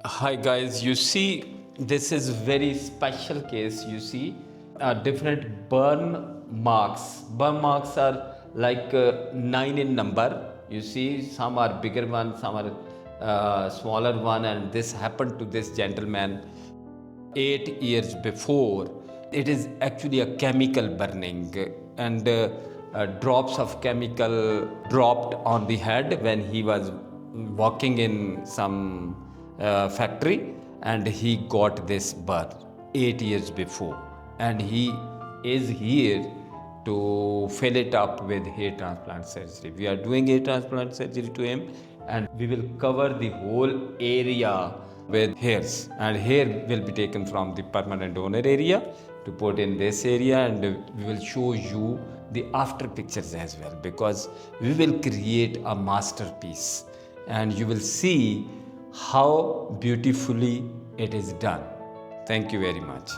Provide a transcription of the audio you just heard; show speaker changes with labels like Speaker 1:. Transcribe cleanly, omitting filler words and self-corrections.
Speaker 1: Hi guys, you see this is very special case. You see different burn marks. Burn marks are like 9 in number. You see some are bigger one, some are smaller one, and this happened to this gentleman 8 years before. It is actually a chemical burning, and drops of chemical dropped on the head when he was working in some factory, and he got this burn 8 years before, and he is here to fill it up with hair transplant surgery. We are doing hair transplant surgery to him, and we will cover the whole area with hairs, and hair will be taken from the permanent donor area to put in this area, and we will show you the after pictures as well, because we will create a masterpiece and you will see how beautifully it is done. Thank you very much.